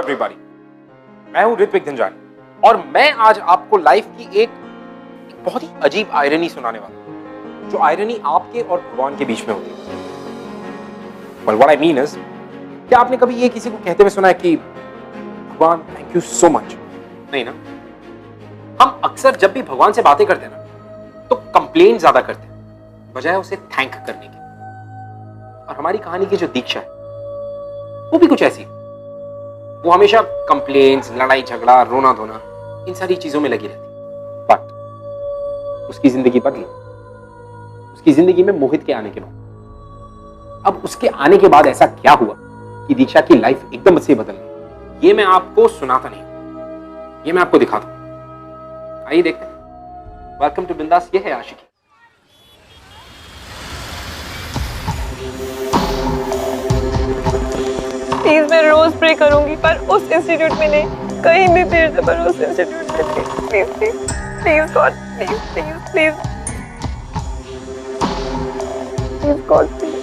Everybody, मैं हूं ऋत्विक धनजानी और मैं आज आपको लाइफ की एक बहुत ही अजीब आयरनी सुनाने वाला हूं, जो आयरनी आपके और भगवान के बीच में होती है। Well, what I mean is, क्या आपने कभी ये किसी को कहते हुए सुना है कि भगवान थैंक यू सो मच? नहीं ना। हम अक्सर जब भी भगवान से बातें करते हैं ना, तो कंप्लेन ज्यादा करते हैं बजाय उसे थैंक करने के। और हमारी कहानी की जो दीक्षा है वो भी कुछ ऐसी है। वो हमेशा कंप्लेन्स, लड़ाई झगड़ा, रोना धोना, इन सारी चीजों में लगी रहती। बट उसकी जिंदगी बदली, उसकी जिंदगी में मोहित के आने के बाद। अब उसके आने के बाद ऐसा क्या हुआ कि दीक्षा की लाइफ एकदम से बदल गई, ये मैं आपको सुनाता नहीं, ये मैं आपको दिखाता हूं। आइए देखते हैं। वेलकम टू बिंदास, ये है आशिकी। प्लीज मैं रोज प्रे करूंगी, पर उस इंस्टीट्यूट में नहीं, कहीं भी फिर से, पर उस इंस्टीट्यूट में please please please God, please please please please God please.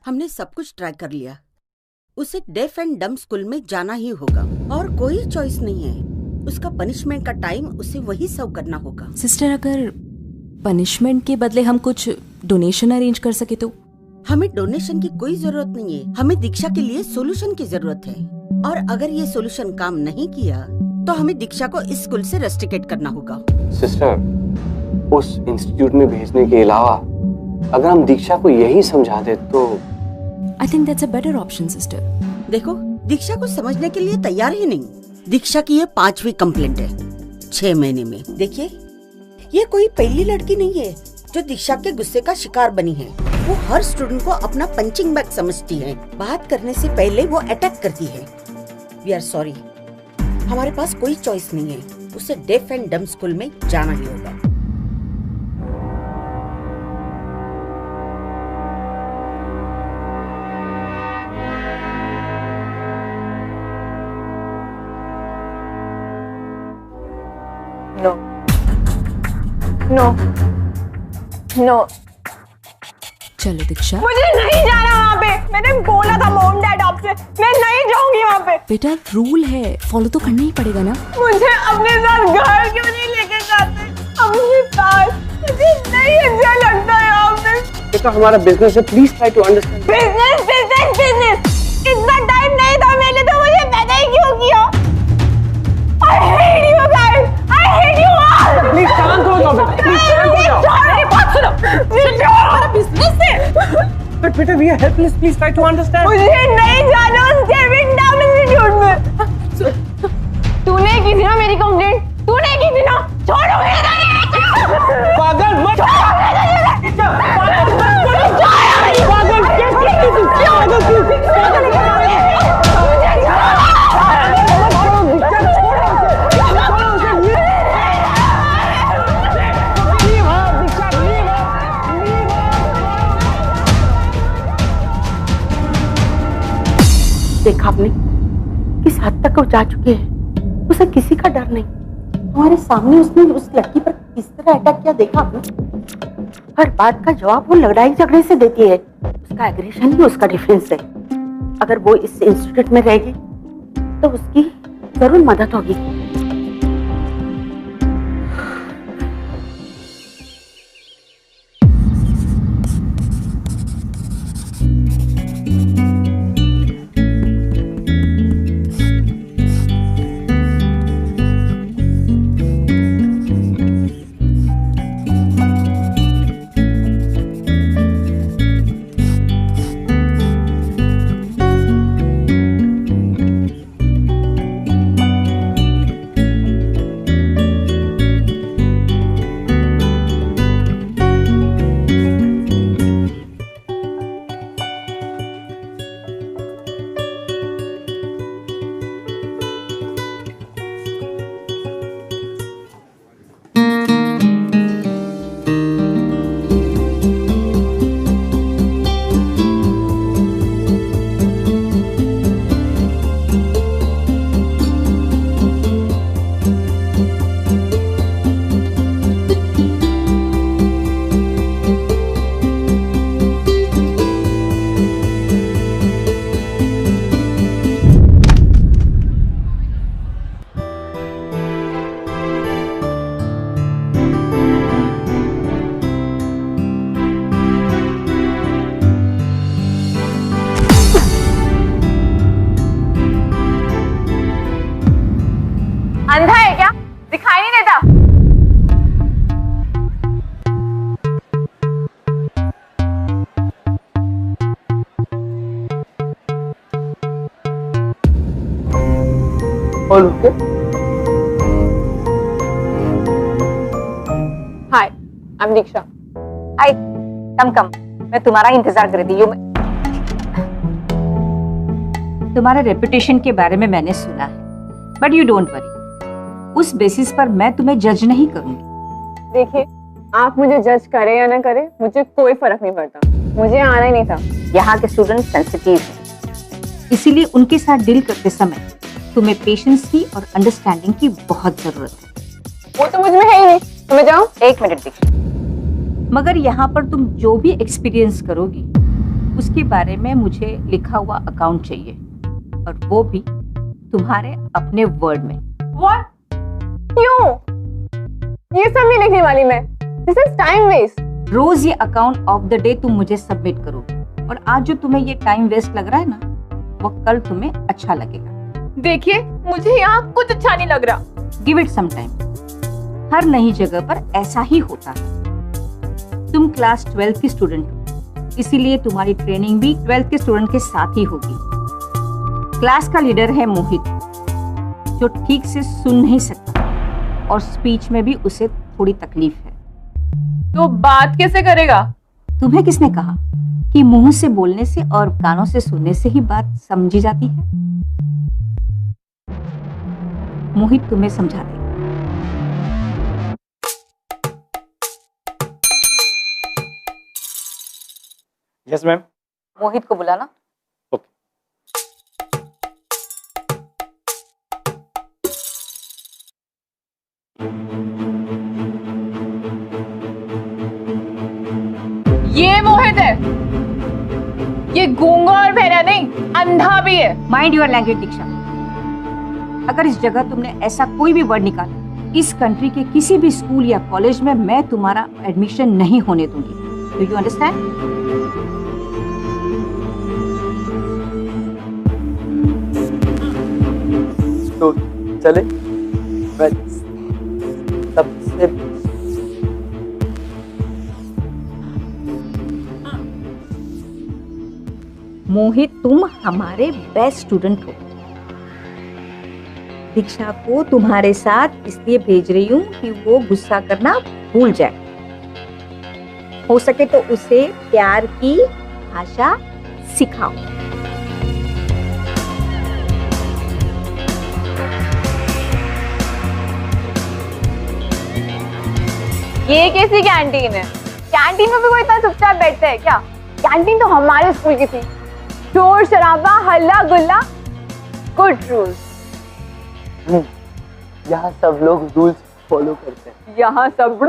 हमने सब कुछ ट्राई कर लिया। उसे डेफ एंड डम स्कूल में जाना ही होगा और कोई चॉइस नहीं है। उसका पनिशमेंट का टाइम उसे वही सर्व करना होगा। सिस्टर, अगर पनिशमेंट के बदले हम कुछ डोनेशन अरेंज कर सके तो? हमें डोनेशन की कोई जरूरत नहीं है, हमें दीक्षा के लिए सॉल्यूशन की जरूरत है। और अगर ये सॉल्यूशन काम नहीं किया तो हमें दीक्षा को इस स्कूल से रेस्ट्रिकेट करना होगा। सिस्टर, उस इंस्टीट्यूट में भेजने के अलावा अगर हम दीक्षा को यही समझा दे तो I think that's a better option sister. देखो, दीक्षा को समझने के लिए तैयार ही नहीं। दीक्षा की ये 5वीं कंप्लेंट है 6 महीने में। देखिए, ये कोई पहली लड़की नहीं है जो दीक्षा के गुस्से का शिकार बनी है। वो हर स्टूडेंट को अपना पंचिंग बैग समझती है। बात करने से पहले वो अटैक करती है। वी आर सॉरी, हमारे पास कोई चॉइस नहीं है। उसे डेफ एंड डम स्कूल में जाना ही होगा। नो नो नो, चलो दीक्षा। मुझे नहीं जाना वहाँ पे। मैंने बोला था मॉम डैड आपसे, मैं नहीं जाऊंगी वहाँ पे। बेटा, रूल है, फॉलो तो करना ही पड़ेगा ना। मुझे अपने साथ घर क्यों नहीं लेके जाते अपने पास? मुझे नहीं अच्छा लगता यहाँ पे। बेटा, हमारा बिजनेस है, please try to understand. Business business business, इतना टाइम नहीं था मेरे लिए, तो मुझे पैदा ही क्यों किया? I hate you guys, I hate you all। Please शांत हो जाओ बेटा, प्लीज शांत हो जाओ। मेरी बात सुनो, मुझे हमारा बिजनेस है। बट बेटा, we are helpless, please try to understand. मुझे नहीं जाना उस डेविड डाउन इंस्टीट्यूट में। तूने की थी ना मेरी कंप्लेंट, तूने की थी ना। छोड़ो मेरे पागल मत, देखा आपने किस हद तक वो जा चुके हैं। उसे किसी का डर नहीं। हमारे सामने उसने उस लड़की पर किस तरह अटैक किया, देखा आपने? हर बात का जवाब वो लड़ाई झगड़े से देती है। उसका एग्रेशन ही उसका डिफेंस है। अगर वो इस इंस्टीट्यूट में रहेगी तो उसकी जरूर मदद होगी। All okay? Hi, I am Diksha. Hi, come मैं तुम्हारा इंतजार कर रही थी। तुम्हारे रेपुटेशन के बारे में मैंने सुना है, बट यू डोंट वरी, उस बेसिस पर मैं तुम्हें जज नहीं करूंगी। देखिए, आप मुझे जज करें या ना करें, मुझे कोई फर्क नहीं पड़ता। मुझे आना ही नहीं था। यहाँ के स्टूडेंट सेंसिटिव हैं, इसीलिए उनके साथ डील करते समय तुम्हें पेशेंस की और अंडरस्टैंडिंग की बहुत जरूरत है। वो तो मुझ में है ही नहीं। तो मैं जाऊँ? एक मिनट दीक्षा, मगर यहाँ पर तुम जो भी एक्सपीरियंस करोगी उसके बारे में मुझे लिखा हुआ अकाउंट चाहिए, और वो भी तुम्हारे अपने वर्ड में। What? क्यों? ये सब नहीं लिखने वाली मैं। This is time waste. रोज ये अकाउंट ऑफ द डे तुम मुझे सबमिट करोगे, और आज जो तुम्हें ये टाइम वेस्ट लग रहा है ना, वो कल तुम्हें अच्छा लगेगा। देखिए, मुझे यहाँ कुछ अच्छा नहीं लग रहा। Give it some time. हर नई जगह पर ऐसा ही होता है। तुम क्लास 12 की स्टूडेंट हो, इसीलिए तुम्हारी ट्रेनिंग भी 12th के स्टूडेंट के साथ ही होगी। क्लास का लीडर है मोहित, जो ठीक से सुन नहीं सकता और स्पीच में भी उसे थोड़ी तकलीफ है। तो बात कैसे करेगा? तुम्हें किसने कहा कि मुंह से बोलने से और कानों से सुनने से ही बात समझी जाती है? मोहित तुम्हें समझा दे। Yes ma'am. मोहित को बुलाना। ये मोहित है। ये गूंगा और बहरा नहीं, अंधा भी है। माइंड योर लैंग्वेज दीक्षा। अगर इस जगह तुमने ऐसा कोई भी वर्ड निकाला, इस कंट्री के किसी भी स्कूल या कॉलेज में मैं तुम्हारा एडमिशन नहीं होने दूंगी। Do you understand? तो चले, मैं सबसे मोहित, तुम हमारे बेस्ट स्टूडेंट हो। दीक्षा को तुम्हारे साथ इसलिए भेज रही हूँ कि वो गुस्सा करना भूल जाए। हो सके तो उसे प्यार की भाषा सिखाओ। ये कैसी कैंटीन है? कैंटीन में भी कोई इतना चुपचाप बैठता है क्या? कैंटीन तो हमारे स्कूल की थी। शोर शराबा, हल्ला गुल्ला, गुड रूल्स। यहाँ सब लोग रूल्स फॉलो करते हैं। यहाँ सब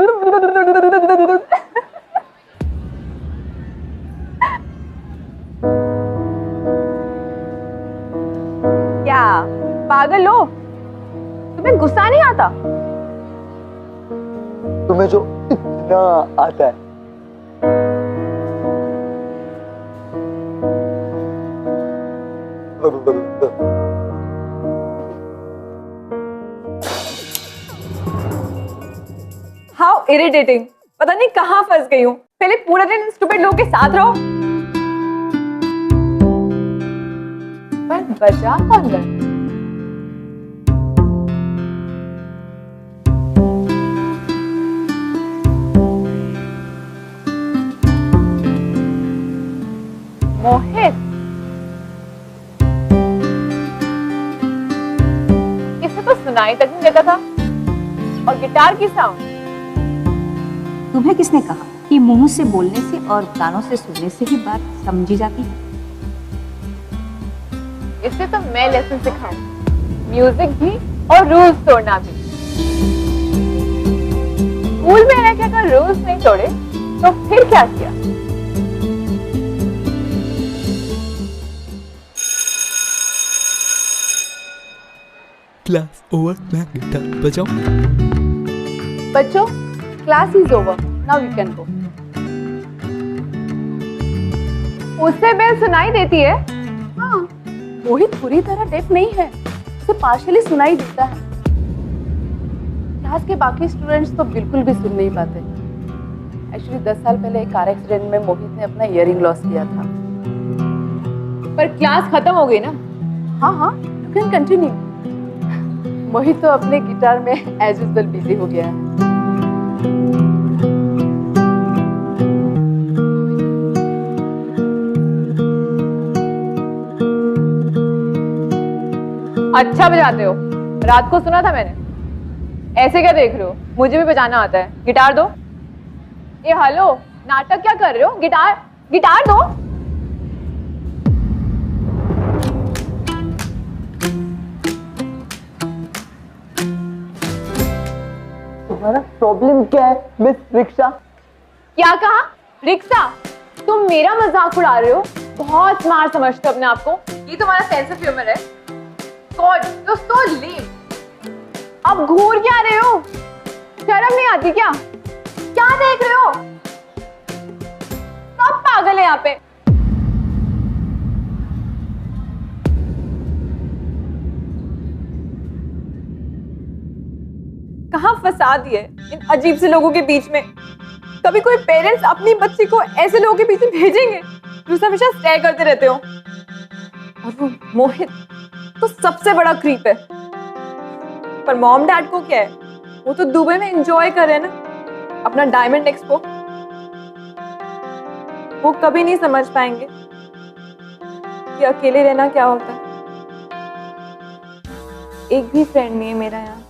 क्या पागल हो? तुम्हें गुस्सा नहीं आता? तुम्हें जो इतना आता है। How irritating. पता नहीं कहाँ फंस गई हूँ। पहले पूरा दिन स्टूपिड लोगों के साथ रहो। पर बचा कौन है? मोहित, इसे तो सुनाई तक नहीं देता था। और गिटार की साउंड। तुम्हें किसने कहा कि मुंह से बोलने से और कानों से सुनने से ही बात समझी जाती है? इसे तो मैं लेसन सिखाऊं, म्यूजिक भी और रूल्स तोड़ना भी। स्कूल में रह के अगर रूल्स नहीं तोड़े तो फिर क्या किया? क्लास ओवर, मैं गिटार बजाऊं? बच्चों, class is over, now you can go. उससे बेल सुनाई देती है। हाँ, मोहित पूरी तरह डेफ नहीं है, उसे पार्शियली सुनाई देता है। क्लास के बाकी स्टूडेंट्स तो बिल्कुल भी सुन नहीं पाते। एक्चुअली 10 साल पहले एक कार एक्सीडेंट में मोहित ने अपना इयरिंग लॉस किया था। पर क्लास खत्म हो गई ना? हाँ हाँ, यू कैन कंटिन्यू। मोहित तो अपने गिटार में एज यूजुअल बिजी हो गया है। अच्छा बजाते हो, रात को सुना था मैंने। ऐसे क्या देख रहे हो, मुझे भी बजाना आता है, गिटार दो। ये हेलो, नाटक क्या कर रहे हो? गिटार गिटार दो। तुम्हारा प्रॉब्लम क्या है मिस रिक्शा? क्या कहा? रिक्शा? तुम मेरा मजाक उड़ा रहे हो? बहुत स्मार्ट समझते हो अपने आप को। ये तुम्हारा सेंस ऑफ ह्यूमर है? गॉड, यू सो लेम। अब घूर क्या रहे हो? शर्म नहीं आती क्या? क्या देख रहे हो? सब पागल है यहाँ पे। कहाँ फंसा दिए इन अजीब से लोगों के बीच में। कभी कोई पेरेंट्स अपनी बच्ची को ऐसे लोगों के बीच में भेजेंगे जो हमेशा स्टे करते रहते हो? और वो मोहित तो सबसे बड़ा क्रीप है। पर मॉम डैड को क्या है, वो तो दुबई में एंजॉय कर रहे हैं ना अपना डायमंड एक्सपो। वो कभी नहीं समझ पाएंगे कि अकेले रहना क्या होता है। एक भी फ्रेंड नहीं है मेरा यहाँ।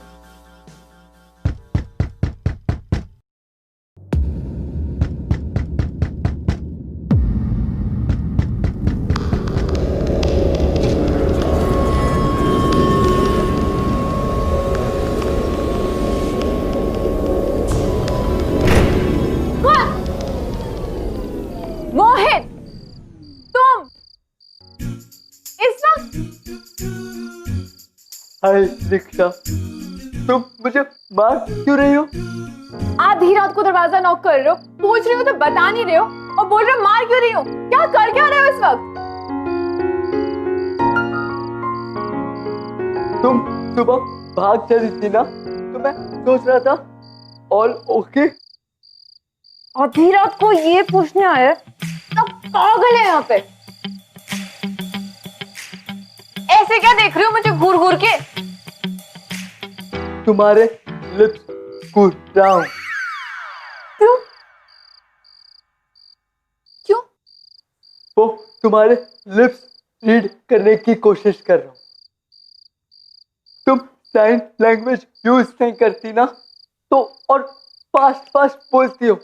मोहित, तुम इस वक्त? हाय रिक्शा, तुम मुझे मार क्यों रही हो? आधी रात को दरवाजा नॉक कर रहे हो, पूछ रही हो तो बता नहीं रहे हो, और बोल रहे हो मार क्यों रही हो? क्या कर क्या रहे हो इस वक्त? तुम सुबह भाग चली थी ना, तो मैं सोच रहा था ऑल ओके। आधी रात को ये पूछने आए? सब पागल है यहाँ पे। ऐसे क्या देख रही हो मुझे घूर घूर के? तुम्हारे लिप्स कूद रहा हूं। क्यों? क्यों? वो तुम्हारे लिप्स रीड करने की कोशिश कर रहा हूं। तुम साइन लैंग्वेज यूज नहीं करती ना, तो और फास्ट फास्ट बोलती हो।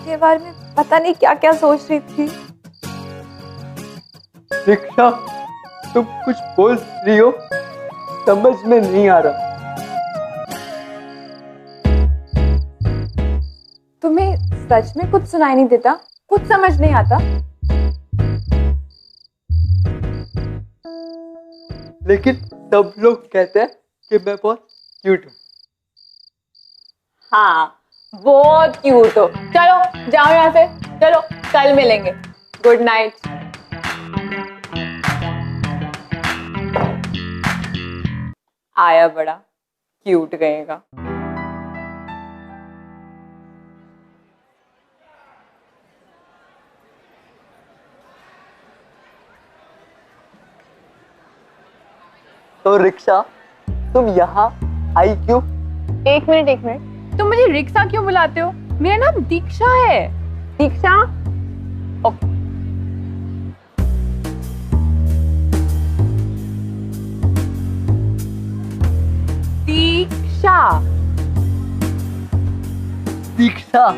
के बारे में पता नहीं क्या क्या सोच रही थी। रिक्शा, तुम कुछ बोल रही हो, समझ में नहीं आ रहा। तुम्हें सच में कुछ सुनाई नहीं देता? कुछ समझ नहीं आता? लेकिन सब लोग कहते हैं कि मैं बहुत क्यूट हूँ। हाँ, बहुत क्यूट हो। चलो जाओ यहाँ से, चलो कल मिलेंगे। Good night. आया बड़ा क्यूट गएगा। तो रिक्शा, तुम यहाँ आई क्यों? एक मिनट, तुम मुझे रिक्शा क्यों बुलाते हो? मेरा नाम दीक्षा है। दीक्षा? ओके। दीक्षा। दीक्षा।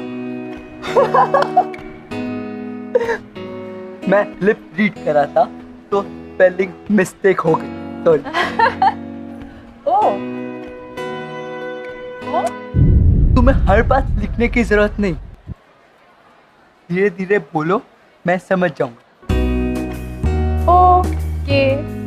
मैं लिप रीड कर रहा था, तो स्पेलिंग मिस्टेक हो गई। सॉरी। ओह। तुम्हें हर बात लिखने की जरूरत नहीं, धीरे धीरे बोलो, मैं समझ जाऊंगा। ओके।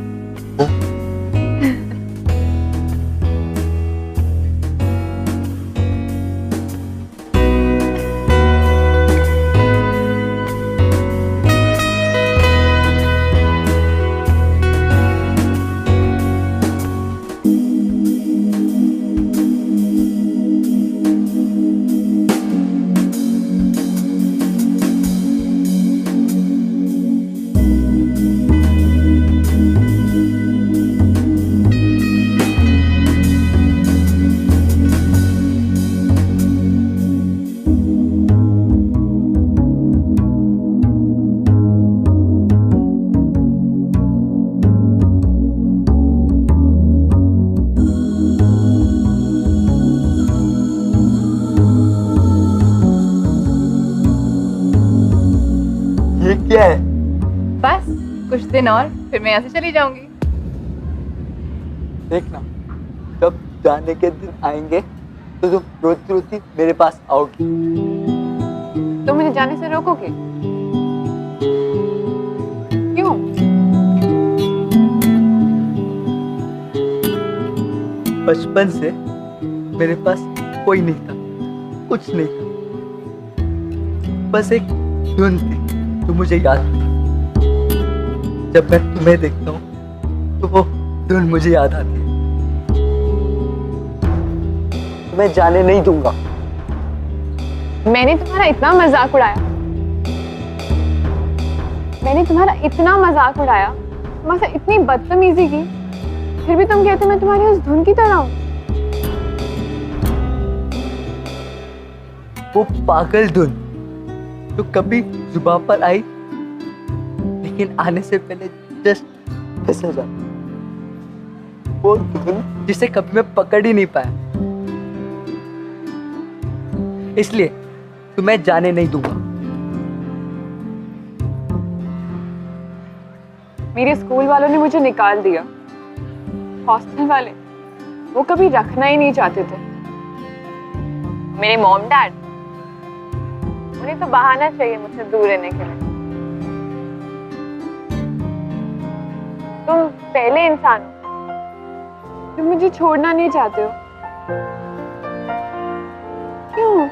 ये क्या है? बस कुछ दिन और फिर मैं यहाँ से चली जाऊंगी। देखना, जब जाने के दिन आएंगे तो तुम रोती रोती मेरे पास आओगी। तुम मुझे जाने से रोकोगे? क्यों? बचपन से मेरे पास कोई नहीं था, कुछ नहीं था, बस एक धुन थी जो मुझे याद थी। जब मैं तुम्हें देखता हूँ तो वो धुन मुझे याद आती है। मैं जाने नहीं दूंगा। मैंने तुम्हारा इतना मजाक उड़ाया, मैंने तुम्हारा इतना मजाक उड़ाया, तुम्हारे साथ इतनी बदतमीजी की, फिर भी तुम कहते मैं तुम्हारी उस धुन की तरह हूँ। वो पागल धुन तो कभी जुबान पर आई लेकिन आने से पहले जस्ट फिसल जाती। वो धुन जिसे कभी मैं पकड़ ही नहीं पाया। इसलिए तुम्हें जाने नहीं दूंगा। मेरे स्कूल वालों ने मुझे निकाल दिया, हॉस्टल वाले वो कभी रखना ही नहीं चाहते थे। मेरे मॉम डैड, उन्हें तो बहाना चाहिए मुझसे दूर रहने के लिए। तुम पहले इंसान हो जो मुझे छोड़ना नहीं चाहते हो। क्यों?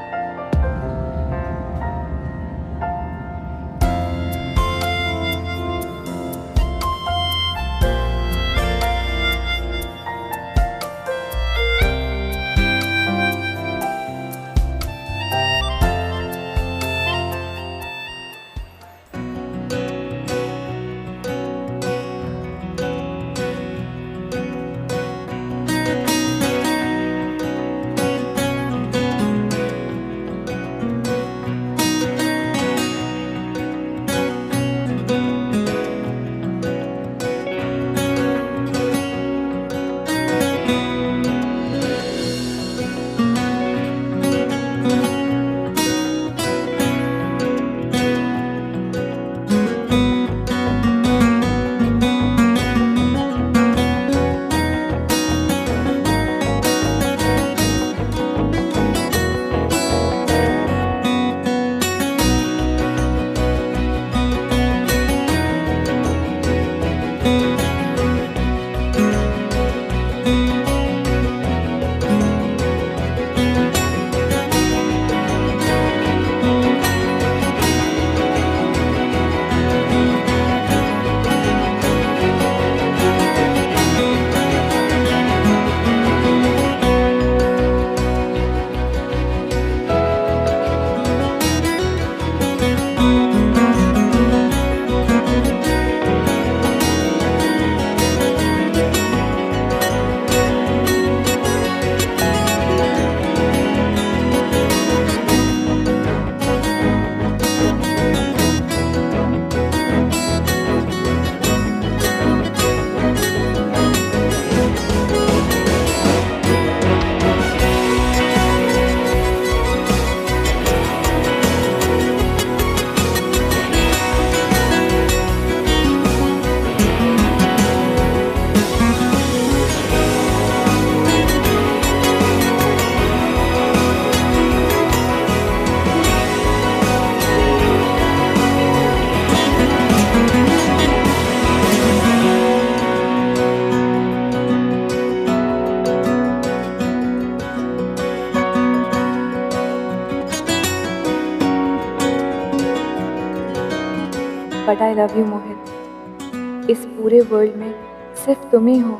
बट आई लव यू मोहित। इस पूरे वर्ल्ड में सिर्फ तुम ही हो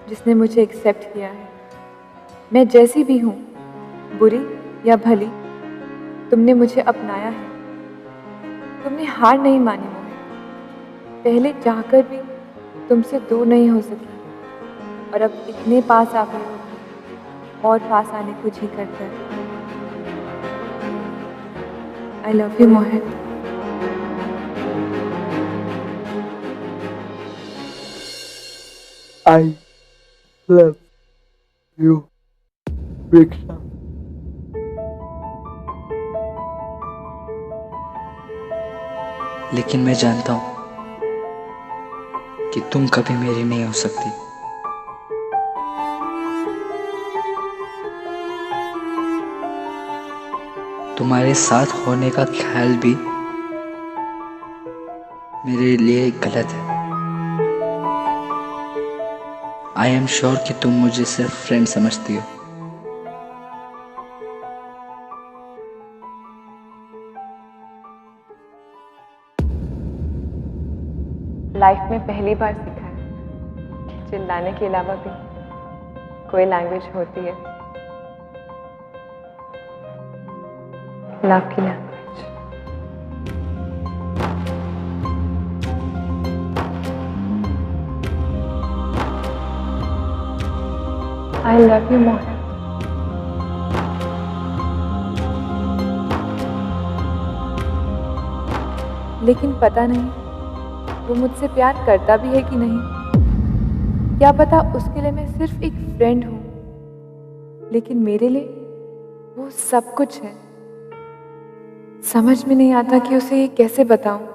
जिसने मुझे एक्सेप्ट किया है। मैं जैसी भी हूँ, बुरी या भली, तुमने मुझे अपनाया है। तुमने हार नहीं मानी मोहित। पहले चाहकर भी तुमसे दूर नहीं हो सकी और अब इतने पास आ गए हो, और पास आने को जी करता है। I love you Mohit. I love you, Diksha. लेकिन मैं जानता हूँ कि तुम कभी मेरी नहीं हो सकती। तुम्हारे साथ होने का ख्याल भी मेरे लिए गलत है। आई एम श्योर कि तुम मुझे सिर्फ फ्रेंड समझती हो। लाइफ में पहली बार सीखा है कि चिल्लाने के अलावा भी कोई लैंग्वेज होती है, लव की लैंग्वेज। आई लव यू मोहित। लेकिन पता नहीं वो मुझसे प्यार करता भी है कि नहीं। क्या पता उसके लिए मैं सिर्फ एक फ्रेंड हूं, लेकिन मेरे लिए वो सब कुछ है। समझ में नहीं आता कि उसे ये कैसे बताऊं।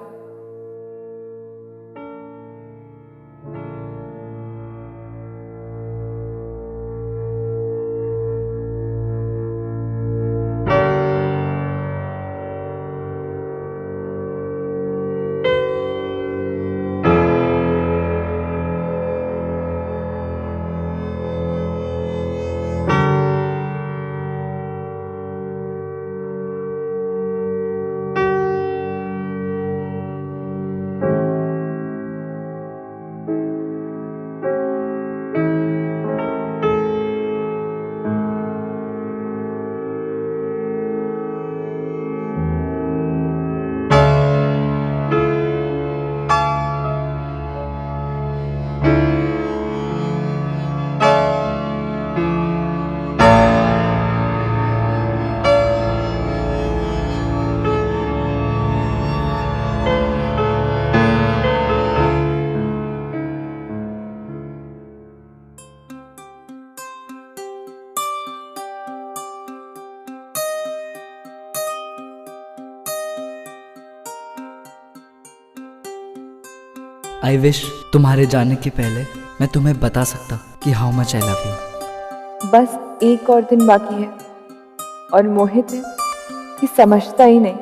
आई विश तुम्हारे जाने के पहले मैं तुम्हें बता सकता कि how much I love you. बस एक और दिन बाकी है और मोहित है कि समझता ही नहीं।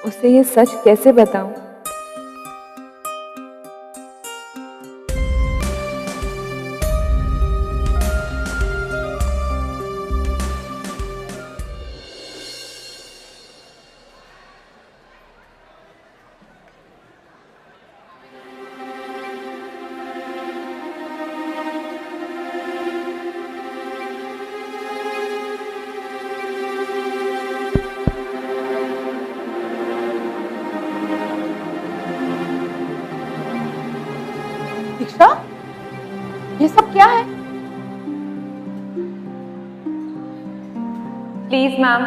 उसे ये सच कैसे बताऊं। दीक्षा, ये सब क्या है? प्लीज मैम,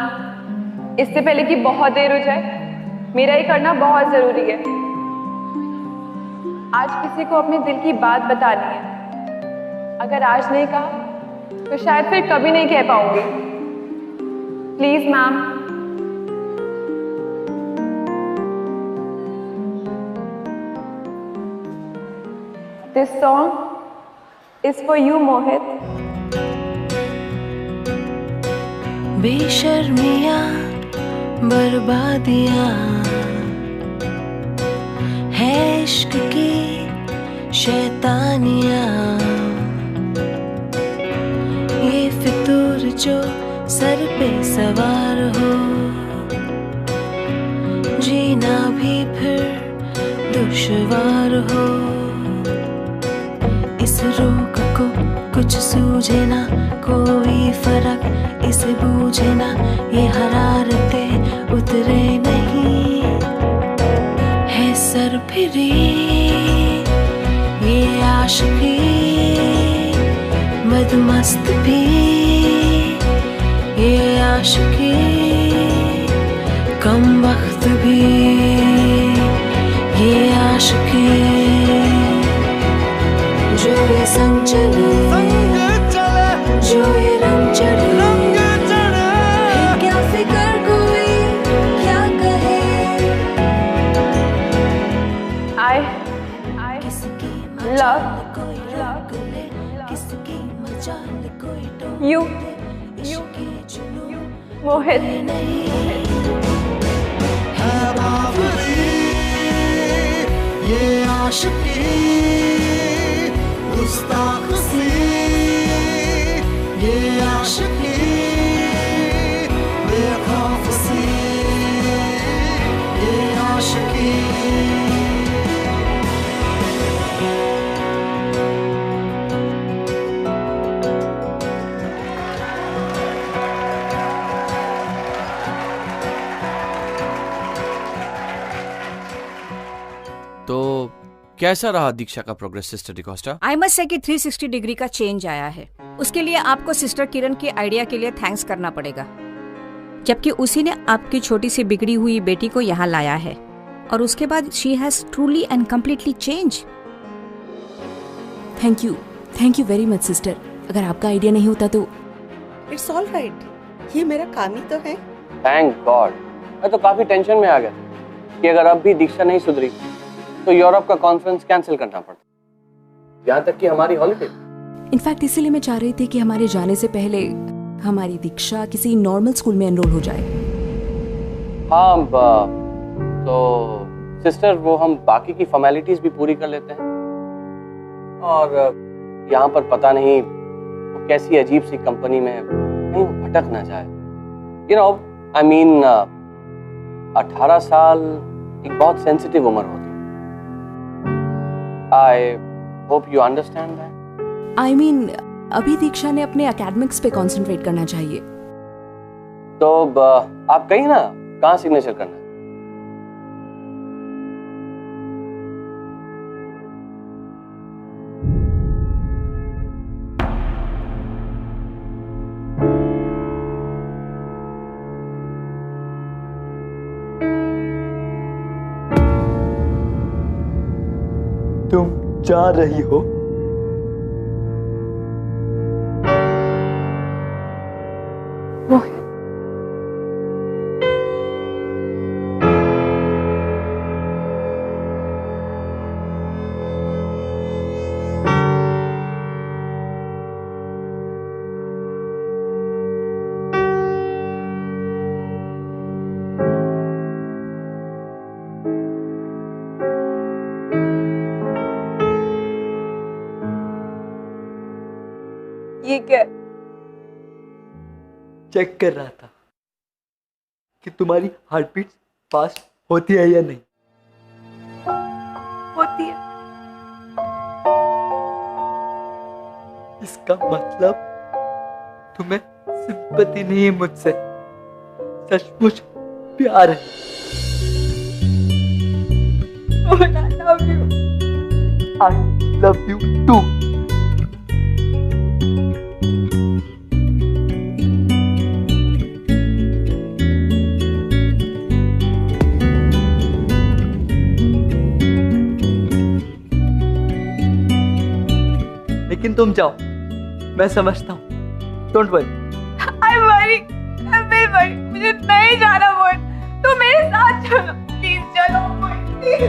इससे पहले कि बहुत देर हो जाए, मेरा ये करना बहुत जरूरी है। आज किसी को अपने दिल की बात बतानी है। अगर आज नहीं कहा तो शायद फिर कभी नहीं कह पाऊंगी। Please ma'am. This song is for you, Mohit. बेशर्मियाँ बर्बादियाँ है इश्क की शैतानियाँ, ये फितूर जो सर पे सवार हो, जीना भी फिर दुश्वार हो। इस रोग को कुछ सूझे ना, कोई फर्क इसे बूझे ना, ये हरारतें उतरे नहीं है सर फिरी, ये आशिकी मदमस्त भी, ये आशिकी कम वक्त भी, ये आशिकी जो ये संग चले, जो ये रंग चढ़े, क्या फिकर कोई क्या कहे, love you मोहित। ये आशिकी गुस्ताखी, ये आशिकी बेखौफी, ये आशिकी। तो कैसा रहा दीक्षा का progress sister D'Costa? I must say कि 360 डिग्री का चेंज आया है। उसके लिए आपको सिस्टर किरण के आइडिया के लिए थैंक्स करना पड़ेगा, जबकि उसी ने आपकी छोटी सी बिगड़ी हुई बेटी को यहाँ लाया है और उसके बाद she has truly and completely change. Thank you very much sister. अगर आपका आइडिया नहीं होता तो। इट्स ऑल राइट, ये मेरा काम ही तो है। Thank God. मैं तो काफी टेंशन में आ गया कि अगर अब भी दीक्षा नहीं सुधरी तो यूरोप का कॉन्फ्रेंस कैंसिल करना पड़ता, यहाँ तक कि हमारी हॉलिडे। इनफैक्ट इसीलिए मैं चाह रही थी कि हमारे जाने से पहले हमारी दीक्षा किसी नॉर्मल स्कूल में एनरोल हो जाए। हाँ तो सिस्टर वो हम बाकी की फॉर्मेलिटीज भी पूरी कर लेते हैं और यहाँ पर पता नहीं वो कैसी अजीब सी कंपनी में कहीं भटक ना जाए। यू नो आई मीन 18 साल एक बहुत सेंसिटिव उम्र होती है। I hope you understand that. I mean, अभी दीक्षा ने अपने एकेडमिक्स पे कंसंट्रेट करना चाहिए। तो आप कहीं ना कहाँ सिग्नेचर करना है? तुम जा रही हो? मोहित, ये क्या? चेक कर रहा था कि तुम्हारी हार्ट बीट फास्ट होती है या नहीं। होती है। इसका मतलब तुम्हें सिंपैथी नहीं है मुझसे, सचमुच प्यार है। I love you too. लेकिन तुम जाओ, मैं समझता हूँ। Don't worry. I'm worried. I'm very worried. मुझे नहीं जाना मोहित, तुम मेरे साथ चलो, प्लीज चलो मोहित, प्लीज।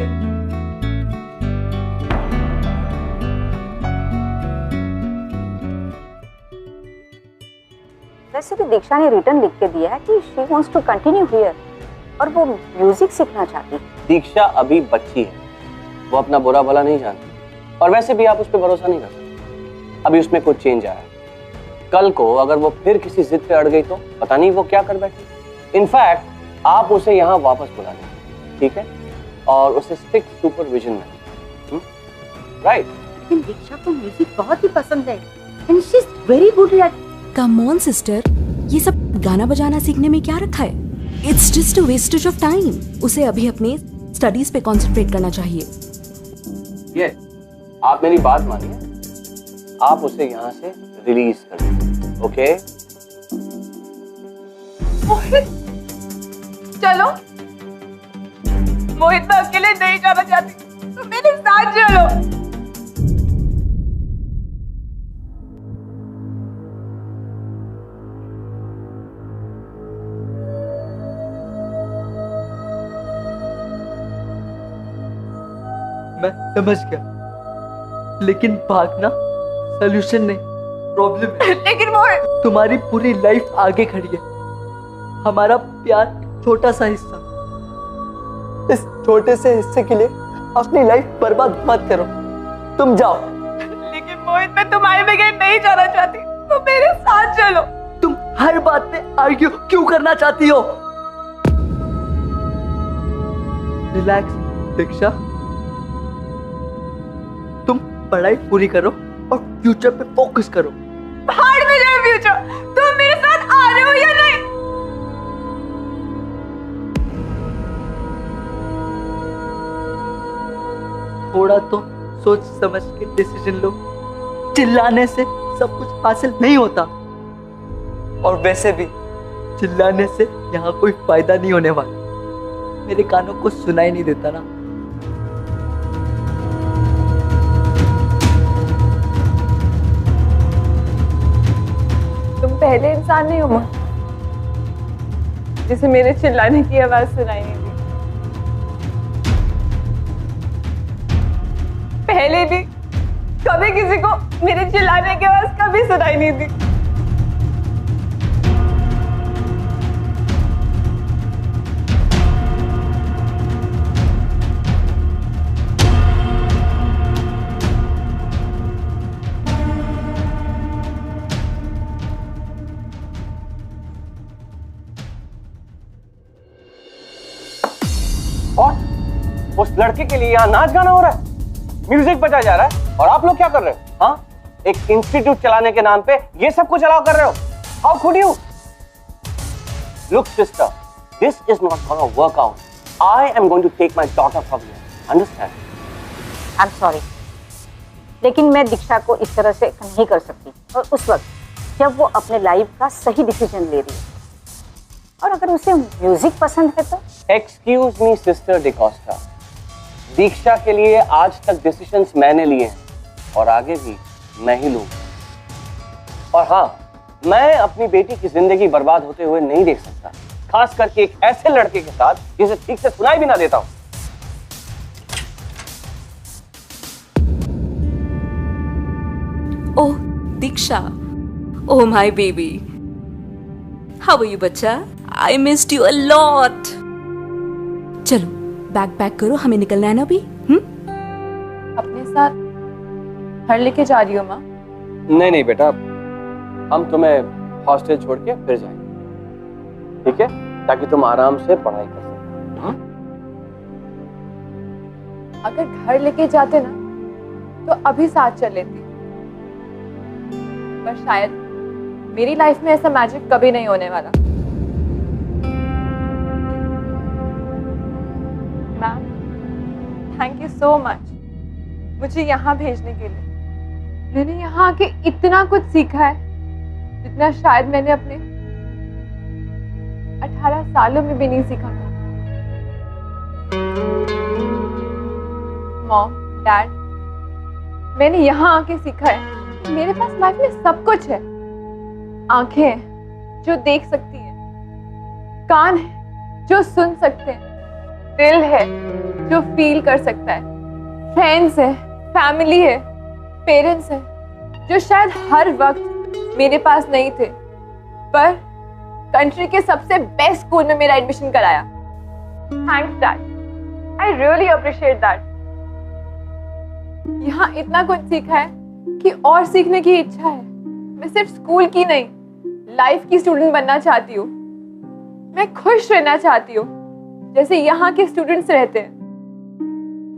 वैसे भी दीक्षा ने रिटर्न लिख के दिया है कि she wants to continue here और वो म्यूजिक सीखना चाहती है। दीक्षा अभी बच्ची है, वो अपना बुरा भला नहीं जानती और वैसे भी आप उस पर भरोसा नहीं कर सकते। अभी उसमें कुछ चेंज आया है। कल को अगर वो फिर किसी जिद पे अड़ गई तो पता नहीं वो क्या कर बैठी। इनफैक्ट आप उसे यहाँ वापस बुला लें, ठीक है? और उसे स्ट्रिक्ट सुपरविजन में, राइट? लेकिन दीक्षा को म्यूजिक बहुत ही पसंद है and she is very good at. Come on sister, ये सब गाना बजाना सीखने में क्या रखा है? It's just a wastage of time. उसे अभी अपने स्टडीज पे कंसंट्रेट करना चाहिए। ये आप मेरी बात मानिए, आप उसे यहाँ से रिलीज कर दीजिए, ओके? मोहित, चलो। मोहित, मैं अकेले नहीं जाना चाहती, तो मेरे साथ चलो। मैं समझ गया, लेकिन भागना सॉल्यूशन नहीं, प्रॉब्लम है। लेकिन मोहित, तुम्हारी पूरी लाइफ आगे खड़ी है, हमारा प्यार छोटा सा हिस्सा। इस छोटे से हिस्से के लिए अपनी लाइफ बर्बाद मत करो, तुम जाओ। लेकिन मोहित, मैं तुम्हारे बगैर नहीं जाना चाहती, तुम मेरे साथ चलो। तुम हर बात पे आर्ग्यू क्यों करना चाहती हो? रिलैक्स दीक्षा, तुम पढ़ाई पूरी करो और फ्यूचर पे फोकस करो। भाड़ में जाओ फ्यूचर, तुम मेरे साथ आ रहे हो या नहीं? थोड़ा तो सोच समझ के डिसीजन लो, चिल्लाने से सब कुछ हासिल नहीं होता, और वैसे भी चिल्लाने से यहाँ कोई फायदा नहीं होने वाला। मेरे कानों को सुनाई नहीं देता ना। तुम पहले इंसान नहीं हो माँ जिसे मेरे चिल्लाने की आवाज सुनाई नहीं दी। पहले भी कभी किसी को मेरे चिल्लाने की आवाज कभी सुनाई नहीं दी। और उस लड़के के लिए यहाँ नाच गाना हो रहा है, म्यूजिक बजाया जा रहा है, और आप लोग क्या कर रहे हो? हाँ, एक इंस्टीट्यूट चलाने के नाम पे ये सब कुछ अलाउ कर रहे हो? How could you? Look sister, this is not gonna work out. I am going to take my daughter from you. Understand? I am sorry, लेकिन मैं दीक्षा को इस तरह से नहीं कर सकती, और उस वक्त जब वो अपने लाइफ का सही डिसीजन ले रही है, और अगर उसे म्यूजिक पसंद है तो। एक्सक्यूज मी सिस्टर डिकोस्टा, दीक्षा के लिए आज तक डिसीजंस मैंने लिए हैं और आगे भी मैं ही लूंगा। और हाँ, मैं अपनी बेटी की जिंदगी बर्बाद होते हुए नहीं देख सकता, खास करके एक ऐसे लड़के के साथ जिसे ठीक से सुनाई भी ना देता हूं। Oh Diksha, oh my baby, how are you बच्चा? I missed you a lot. चलो बैग पैक करो, हमें निकलना है ना अभी। अपने साथ घर लेके जा रही हो माँ? नहीं नहीं बेटा, हम तुम्हें हॉस्टल छोड़ के फिर जाएंगे, ठीक है? ताकि तुम आराम से पढ़ाई कर सको। अगर घर लेके जाते ना तो अभी साथ चल लेती, पर शायद मेरी लाइफ में ऐसा मैजिक कभी नहीं होने वाला। Ma'am, thank you so much मुझे यहाँ भेजने के लिए। मैंने यहाँ आके इतना कुछ सीखा है जितना शायद मैंने अपने 18 सालों में भी नहीं सीखा था। मॉम, डैड, मैंने यहाँ आके सीखा है कि मेरे पास लाइफ में सब कुछ है। आंखें हैं जो देख सकती हैं, कान है जो सुन सकते हैं, दिल है जो फील कर सकता है, फ्रेंड्स है, फैमिली है, पेरेंट्स है जो शायद हर वक्त मेरे पास नहीं थे, पर कंट्री के सबसे बेस्ट स्कूल में मेरा एडमिशन कराया। Thanks dad, I really appreciate that. यहाँ इतना कुछ सीखा है कि और सीखने की इच्छा है। मैं सिर्फ स्कूल की नहीं, लाइफ की स्टूडेंट बनना चाहती हूँ। मैं खुश रहना चाहती हूँ जैसे यहाँ के स्टूडेंट्स रहते हैं।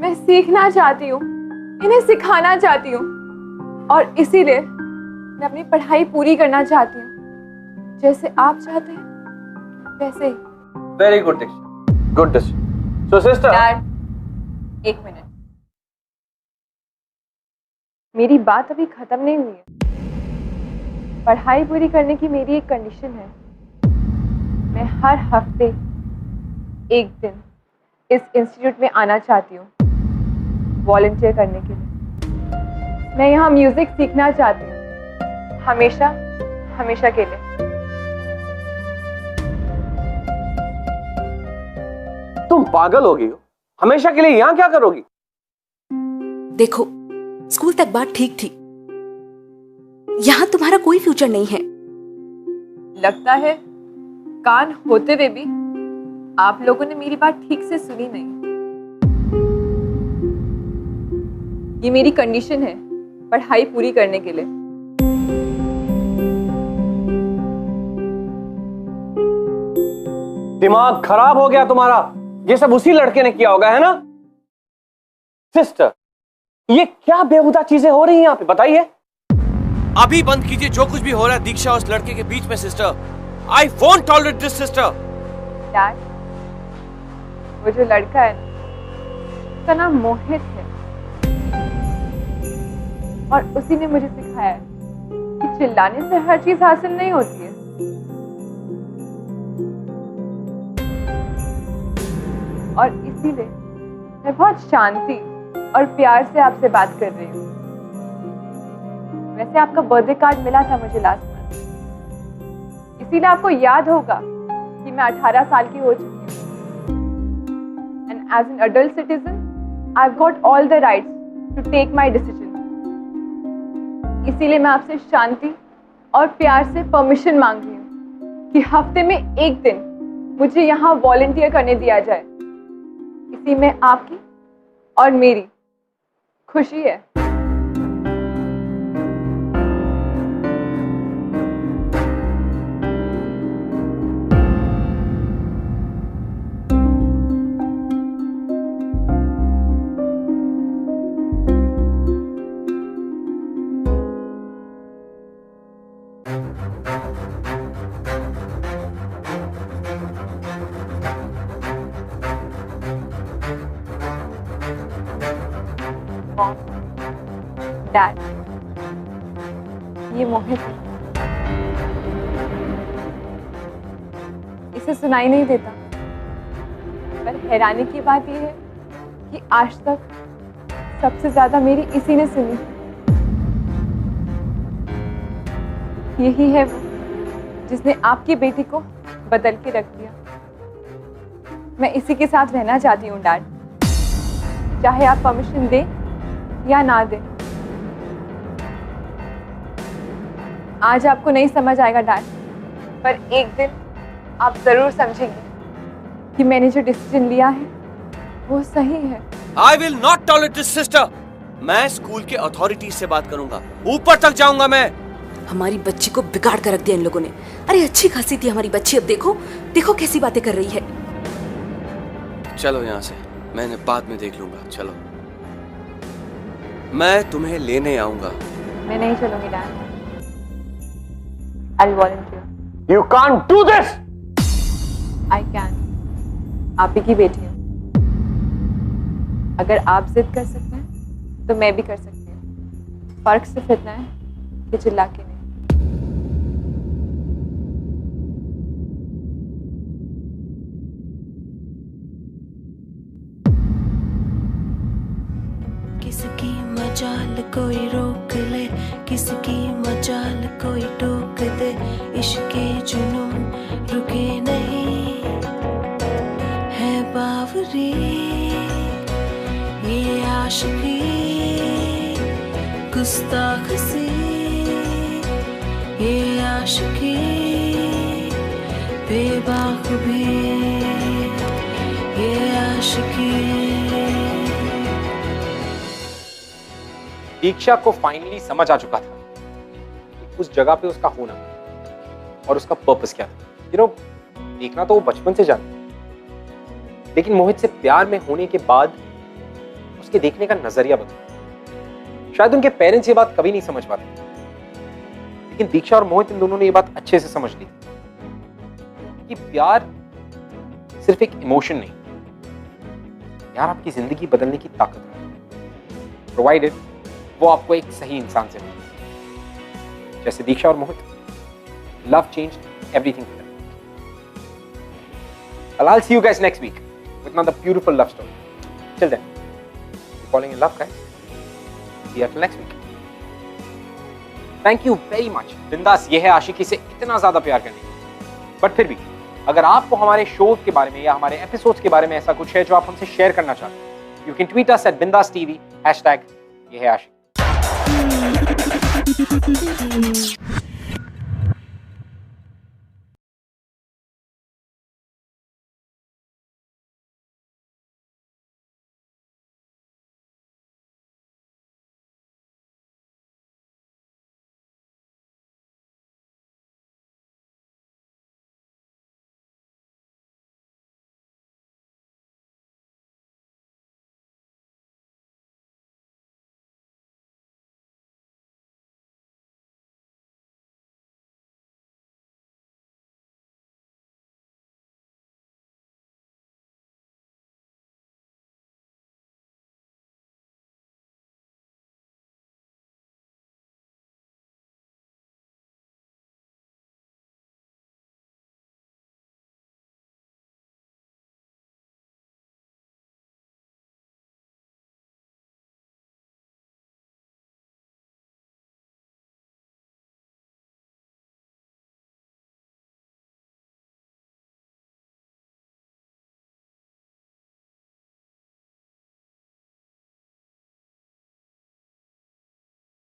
मैं सीखना चाहती हूँ, इन्हें सिखाना चाहती हूँ, और इसीलिए मैं अपनी पढ़ाई पूरी करना चाहती हूँ जैसे आप चाहते हैं वैसे ही। वेरी गुड दीक्षा, गुड डिसीजन। सो सिस्टर, डैड एक मिनट, मेरी बात अभी खत्म नहीं हुई है। पढ़ाई पूरी करने की मेरी एक कंडीशन है। मैं हर हफ्ते एक दिन इस इंस्टीट्यूट में आना चाहती हूँ वॉलंटियर करने के लिए। मैं यहाँ म्यूजिक सीखना चाहती हूँ, हमेशा हमेशा के लिए। तुम पागल हो गई हो? हमेशा के लिए यहाँ क्या करोगी? देखो, स्कूल तक बात ठीक थी, यहाँ तुम्हारा कोई फ्यूचर नहीं है। लगता है कान होते हुए भी आप लोगों ने मेरी बात ठीक से सुनी नहीं। ये मेरी कंडीशन है पढ़ाई पूरी करने के लिए। दिमाग खराब हो गया तुम्हारा, ये सब उसी लड़के ने किया होगा, है ना? सिस्टर, ये क्या बेहुदा चीजें हो रही हैं यहाँ पे, बताइए। अभी बंद कीजिए जो कुछ भी हो रहा है दीक्षा और उस लड़के के बीच में sister. I won't tolerate this sister. Dad, वो जो लड़का है उसका नाम मोहित है और उसी ने मुझे सिखाया है कि चिल्लाने से हर चीज हासिल नहीं होती है। और इसीलिए मैं बहुत शांति और प्यार से आपसे बात कर रही हूँ। वैसे आपका बर्थडे कार्ड मिला था मुझे लास्ट मंथ, इसीलिए आपको याद होगा कि मैं 18 साल की हो चुकी हूँ। And as an adult citizen I have got all the rights to take my decision. इसीलिए मैं आपसे शांति और प्यार से परमिशन मांग रही हूँ कि हफ्ते में एक दिन मुझे यहाँ वॉलंटियर करने दिया जाए। इसी में आपकी और मेरी खुशी है। डैड, ये मोहित है। इसे सुनाई नहीं देता, पर हैरानी की बात यह है कि आज तक सबसे ज्यादा मेरी इसी ने सुनी। यही है वो जिसने आपकी बेटी को बदल के रख दिया। मैं इसी के साथ रहना चाहती हूँ डैड, चाहे आप परमिशन दें या ना दें। आज आपको नहीं समझ आएगा डैड, पर एक दिन आप जरूर समझेंगे कि मैंने जो डिसीजन लिया है वो सही है। I will not tolerate this sister. मैं स्कूल के अथॉरिटी से बात करूंगा, ऊपर तक जाऊंगा मैं। हमारी बच्ची को बिगाड़ कर रख दिया इन लोगों ने। अरे अच्छी खासी थी हमारी बच्ची, अब देखो देखो कैसी बातें कर रही है। चलो यहाँ से, मैंने बाद में देख लूंगा। चलो, मैं तुम्हें लेने आऊंगा। मैं नहीं चलूंगी dad. I'll volunteer. You can't do this. I can. आप ही की बेटी हूँ। अगर आप जिद कर सकते हैं तो मैं भी कर सकती हूँ। फर्क सिर्फ इतना है कि चिल्ला के नहीं। किसकी मजाल कोई रोक ले, किसकी मजाल कोई टोक दे। इश्के जुनून रुके नहीं है बावरी, ये आशिकी गुस्ताख सी, ये आशिकी बेबाक भी, ये आशिकी। दीक्षा को फाइनली समझ आ चुका था कि उस जगह पे उसका होना और उसका पर्पस क्या था। यू नो, देखना तो वो बचपन से जानती, लेकिन मोहित से प्यार में होने के बाद उसके देखने का नजरिया बदला। शायद उनके पेरेंट्स ये बात कभी नहीं समझ पाते, लेकिन दीक्षा और मोहित इन दोनों ने ये बात अच्छे से समझ ली कि प्यार सिर्फ एक इमोशन नहीं, प्यार आपकी जिंदगी बदलने की ताकत है, प्रोवाइडेड वो आपको एक सही इंसान से मिले। जैसे दीक्षा और Mohit, love changed everything for them. Well, I'll see you guys next week with another beautiful love story. Till then, keep falling in love, guys. See you till next week. Thank you very much. बिंदास ये है आशिकी से इतना ज्यादा प्यार करने की। But फिर भी अगर आपको हमारे शो के बारे में या हमारे एपिसोड्स के बारे में ऐसा कुछ है जो आप हमसे शेयर करना चाहते हैं, you can tweet us at bindas tv #ये है आशिकी। है